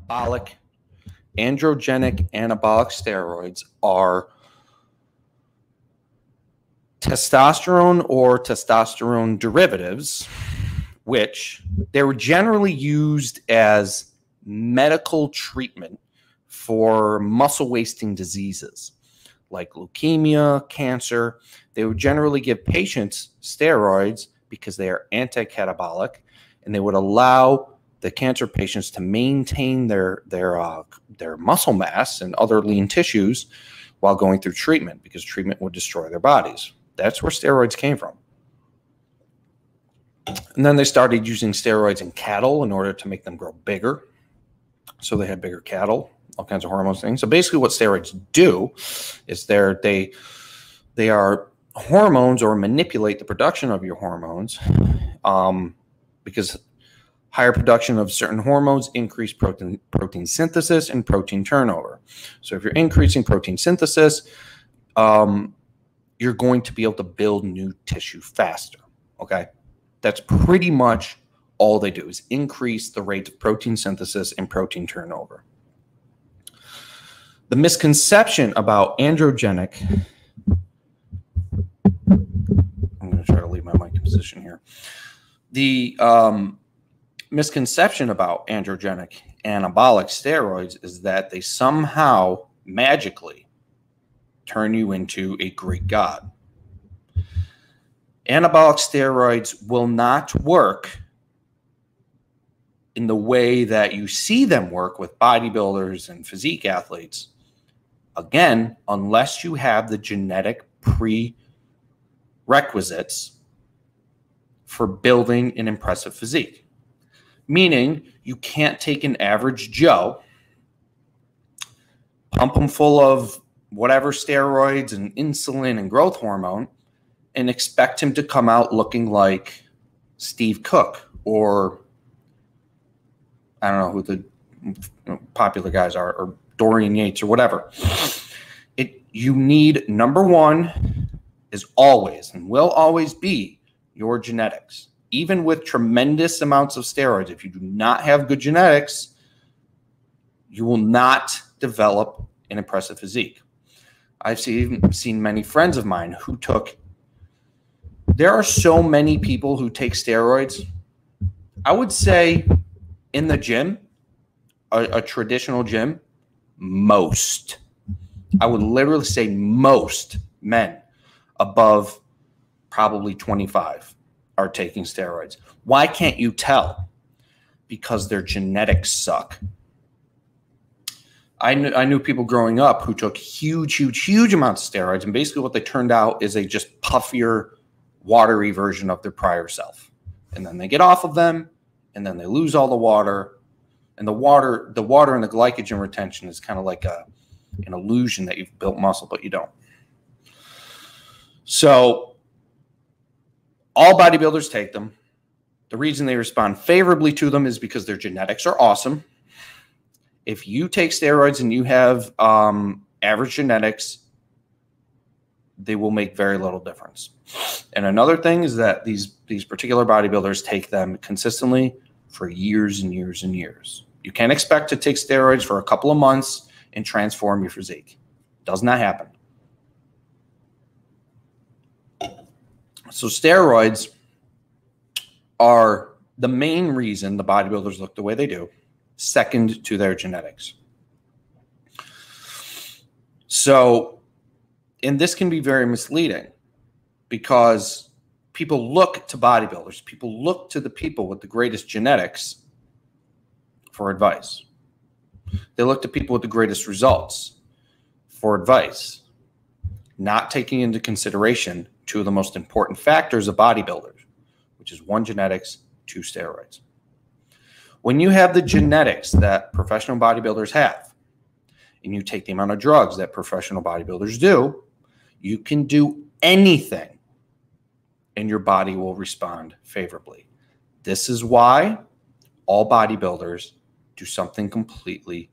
androgenic anabolic steroids are testosterone or testosterone derivatives, which they were generally used as medical treatment for muscle wasting diseases like leukemia, cancer. They would generally give patients steroids because they are anti-catabolic, and they would allow the cancer patients to maintain their muscle mass and other lean tissues while going through treatment, because treatment would destroy their bodies. That's where steroids came from. And then they started using steroids in cattle in order to make them grow bigger. So they had bigger cattle, all kinds of hormones things. So basically what steroids do is they are hormones, or manipulate the production of your hormones, because higher production of certain hormones increase protein synthesis and protein turnover. So if you're increasing protein synthesis, you're going to be able to build new tissue faster, okay? That's pretty much all they do, is increase the rate of protein synthesis and protein turnover. The misconception about androgenic, I'm going to try to leave my mic in position here. The misconception about androgenic anabolic steroids is that they somehow magically turn you into a Greek god. Anabolic steroids will not work in the way that you see them work with bodybuilders and physique athletes. Again, unless you have the genetic prerequisites for building an impressive physique. Meaning, you can't take an average Joe, pump him full of whatever steroids and insulin and growth hormone, and expect him to come out looking like Steve Cook, or I don't know who the popular guys are, or Dorian Yates or whatever. You need, number one, is always and will always be your genetics. Even with tremendous amounts of steroids, if you do not have good genetics, you will not develop an impressive physique. I've seen many friends of mine who took, there are so many people who take steroids. I would say in the gym, a traditional gym, most, I would literally say most men above probably 25 are taking steroids. Why can't you tell? Because their genetics suck. I knew people growing up who took huge amounts of steroids, and basically what they turned out is a just puffier, watery version of their prior self. And then they get off of them, and then they lose all the water. And the water and the glycogen retention is kind of like an illusion that you've built muscle, but you don't. So all bodybuilders take them. The reason they respond favorably to them is because their genetics are awesome. If you take steroids and you have average genetics, they will make very little difference. And another thing is that these particular bodybuilders take them consistently for years and years and years. You can't expect to take steroids for a couple of months and transform your physique. Does not happen. So steroids are the main reason the bodybuilders look the way they do, second to their genetics. So, and this can be very misleading because people look to bodybuilders, people look to the people with the greatest genetics for advice. They look to people with the greatest results for advice, not taking into consideration two of the most important factors of bodybuilders, which is one, genetics, two, steroids. When you have the genetics that professional bodybuilders have, and you take the amount of drugs that professional bodybuilders do, you can do anything and your body will respond favorably. This is why all bodybuilders do something completely